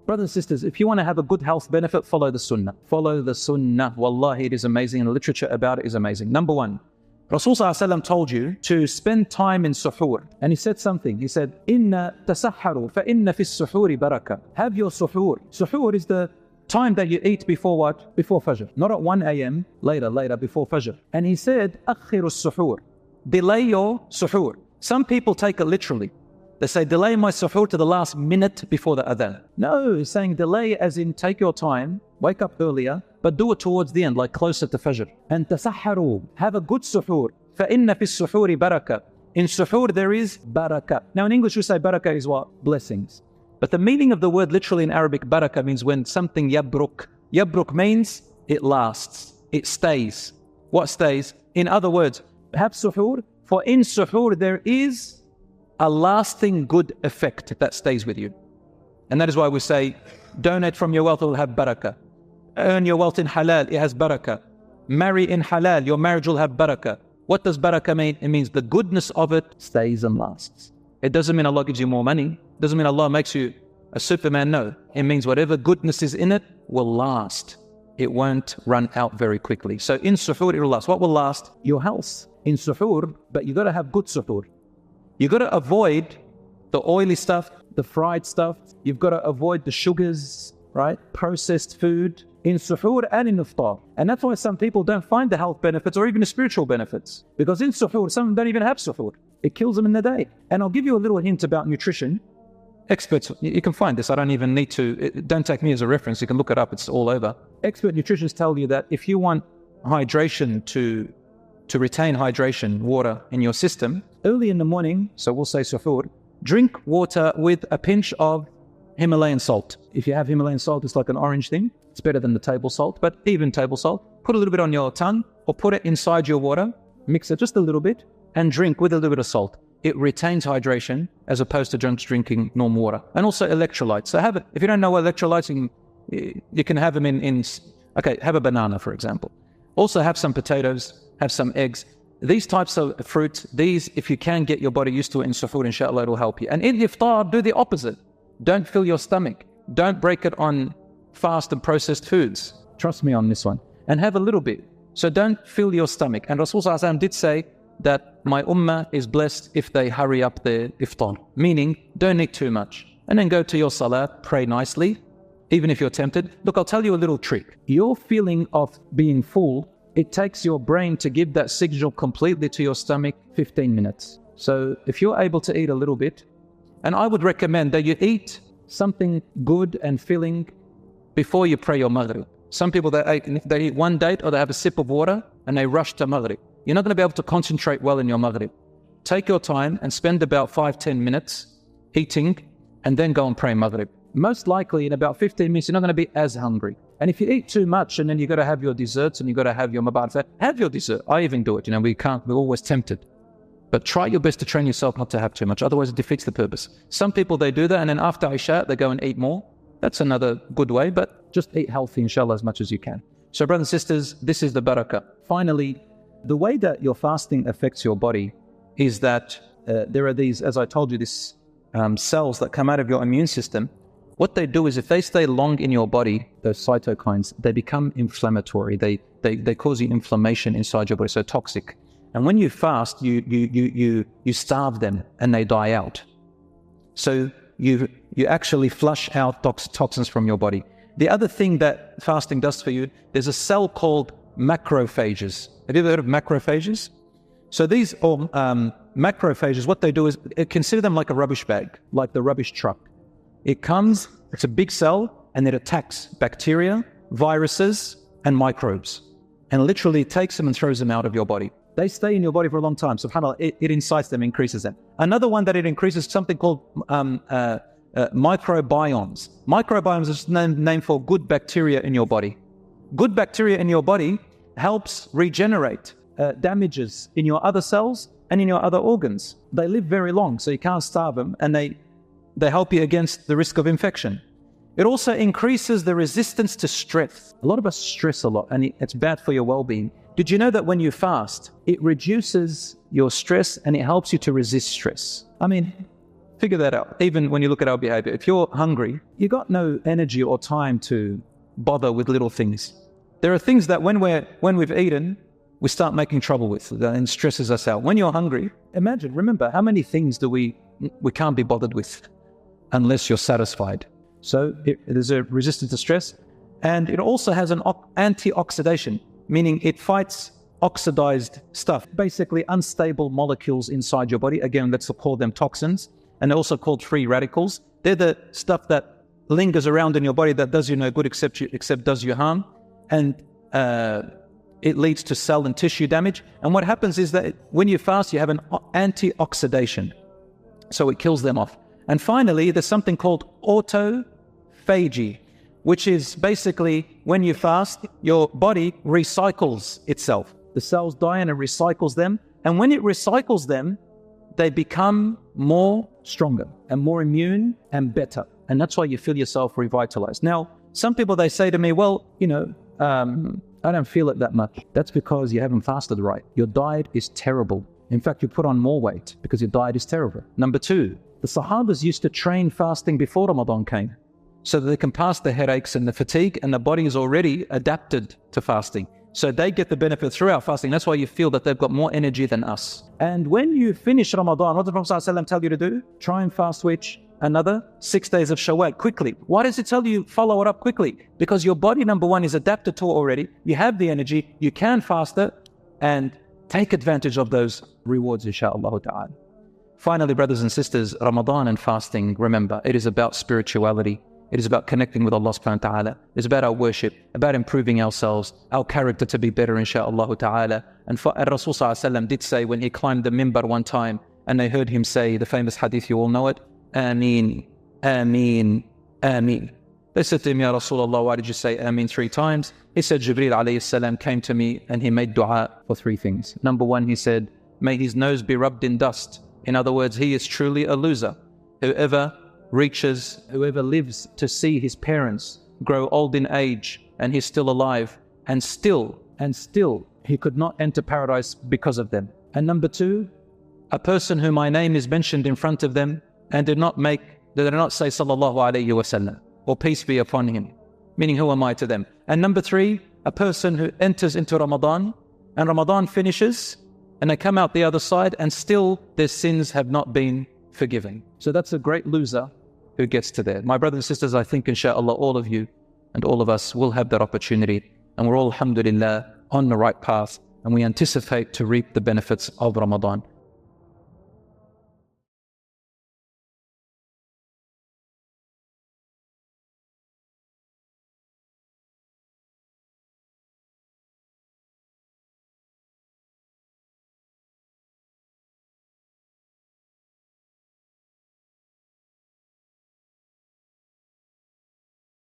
Brothers and sisters, if you want to have a good health benefit, follow the Sunnah. Follow the Sunnah. Wallahi, it is amazing, and the literature about it is amazing. Number one, Rasul ﷺ told you to spend time in suhoor. And he said something. He said, Inna tasahharu fa inna fis suhoori barakah. Have your suhoor. Suhoor is the time that you eat before what? Before Fajr. Not at 1 a.m. Later, before Fajr. And he said, Akhiru suhoor. Delay your suhoor. Some people take it literally. They say, delay my suhoor to the last minute before the adhan. No, he's saying delay as in take your time, wake up earlier, but do it towards the end, like closer to Fajr. And tasahharu, have a good suhoor. فَإِنَّ فِي السُّحُورِ barakah. In suhoor there is barakah. Now in English we say barakah is what? Blessings. But the meaning of the word literally in Arabic, barakah, means when something yabruk. Yabruk means it lasts, it stays. What stays? In other words, have suhoor, for in suhoor there is a lasting good effect that stays with you. And that is why we say, donate from your wealth, it will have barakah. Earn your wealth in halal, it has barakah. Marry in halal, your marriage will have barakah. What does barakah mean? It means the goodness of it stays and lasts. It doesn't mean Allah gives you more money. It doesn't mean Allah makes you a Superman. No, it means whatever goodness is in it will last. It won't run out very quickly. So in suhoor it will last. What will last? Your health. In suhoor, but you got to have good suhoor. You got to avoid the oily stuff, the fried stuff. You've got to avoid the sugars, right? Processed food in suhoor and in iftar. And that's why some people don't find the health benefits or even the spiritual benefits. Because in suhoor, some don't even have suhoor. It kills them in the day. And I'll give you a little hint about nutrition. Experts, you can find this. I don't even need to. Don't take me as a reference. You can look it up. It's all over. Expert nutritionists tell you that if you want hydration to retain hydration, water in your system, early in the morning, so we'll say suhoor, drink water with a pinch of Himalayan salt. If you have Himalayan salt, it's like an orange thing. It's better than the table salt, but even table salt, put a little bit on your tongue or put it inside your water, mix it just a little bit, and drink with a little bit of salt. It retains hydration as opposed to just drinking normal water. And also electrolytes. So have it. If you don't know what electrolytes, you can have them okay, have a banana, for example. Also have some potatoes, have some eggs. These types of fruits, if you can get your body used to it in suhoor, inshallah, it will help you. And in iftar, do the opposite. Don't fill your stomach. Don't break it on fast and processed foods. Trust me on this one. And have a little bit. So don't fill your stomach. And Rasul ﷺ did say that my ummah is blessed if they hurry up their iftar. Meaning, don't eat too much. And then go to your salah, pray nicely, even if you're tempted. Look, I'll tell you a little trick. Your feeling of being full, it takes your brain to give that signal completely to your stomach 15 minutes. So if you're able to eat a little bit, and I would recommend that you eat something good and filling before you pray your maghrib. Some people, they eat one date or they have a sip of water and they rush to maghrib. You're not going to be able to concentrate well in your maghrib. Take your time and spend about 5-10 minutes eating and then go and pray maghrib. Most likely in about 15 minutes, you're not going to be as hungry. And if you eat too much and then you've got to have your desserts and you've got to have your mabarfat, have your dessert. I even do it. We're always tempted. But try your best to train yourself not to have too much. Otherwise, it defeats the purpose. Some people, they do that and then after Isha, they go and eat more. That's another good way, but just eat healthy, inshallah, as much as you can. So brothers and sisters, this is the barakah. Finally, the way that your fasting affects your body is that there are these, as I told you, these cells that come out of your immune system. What they do is if they stay long in your body, those cytokines, they become inflammatory. They cause you inflammation inside your body, so toxic. And when you fast, you starve them and they die out. So you actually flush out toxins from your body. The other thing that fasting does for you, there's a cell called macrophages. Have you ever heard of macrophages? So these macrophages, what they do is consider them like a rubbish bag, like the rubbish truck. It comes, it's a big cell, and it attacks bacteria, viruses, and microbes. And literally takes them and throws them out of your body. They stay in your body for a long time. SubhanAllah, it incites them, increases them. Another one that it increases is something called microbiomes. Microbiomes is name for good bacteria in your body. Good bacteria in your body helps regenerate damages in your other cells and in your other organs. They live very long, so you can't starve them, and they help you against the risk of infection. It also increases the resistance to stress. A lot of us stress a lot, and it's bad for your well-being. Did you know that when you fast, it reduces your stress and it helps you to resist stress? I mean, Figure that out. Even when you look at our behavior, if you're hungry, you got no energy or time to bother with little things. There are things that when we've eaten, we start making trouble with and stresses us out. When you're hungry, remember, how many things do we can't be bothered with unless you're satisfied. So there's a resistance to stress, and it also has an antioxidation, meaning it fights oxidized stuff, basically unstable molecules inside your body. Again, let's call them toxins, and they're also called free radicals. They're the stuff that lingers around in your body that does you no good except does you harm, and it leads to cell and tissue damage. And what happens is that when you fast, you have an antioxidation, so it kills them off. And finally, there's something called autophagy, which is basically when you fast, your body recycles itself. The cells die and it recycles them. And when it recycles them, they become more stronger and more immune and better. And that's why you feel yourself revitalized. Now, some people, they say to me, well, I don't feel it that much. That's because you haven't fasted right. Your diet is terrible. In fact, you put on more weight because your diet is terrible. Number two, the Sahabas used to train fasting before Ramadan came so that they can pass the headaches and the fatigue, and the body is already adapted to fasting. So they get the benefit throughout fasting. That's why you feel that they've got more energy than us. And when you finish Ramadan, what did the Prophet ﷺ tell you to do? Try and fast which? Another 6 days of Shawwal quickly. Why does it tell you follow it up quickly? Because your body, number one, is adapted to it already. You have the energy, you can fast it, and take advantage of those rewards, inshaAllah ta'ala. Finally, brothers and sisters, Ramadan and fasting, remember, it is about spirituality. It is about connecting with Allah subhanahu wa ta'ala. It's about our worship, about improving ourselves, our character to be better, inshaAllah ta'ala. And Rasul sallallahu alayhi wa sallam did say when he climbed the mimbar one time and they heard him say the famous hadith, you all know it, Ameen, Ameen, Ameen. They said to him, Ya Rasulullah, why did you say Ameen 3 times? He said, Jibreel alayhi salam came to me and he made dua for 3 things. Number 1, he said, may his nose be rubbed in dust. In other words, he is truly a loser. Whoever lives to see his parents grow old in age and he's still alive, and still he could not enter paradise because of them. And number 2, a person whom my name is mentioned in front of them and did not say sallallahu alayhi wasallam or peace be upon him, meaning who am I to them? And number 3, a person who enters into Ramadan and Ramadan finishes and they come out the other side and still their sins have not been forgiven. So that's a great loser who gets to there. My brothers and sisters, I think inshaAllah all of you and all of us will have that opportunity, and we're all alhamdulillah on the right path, and we anticipate to reap the benefits of Ramadan.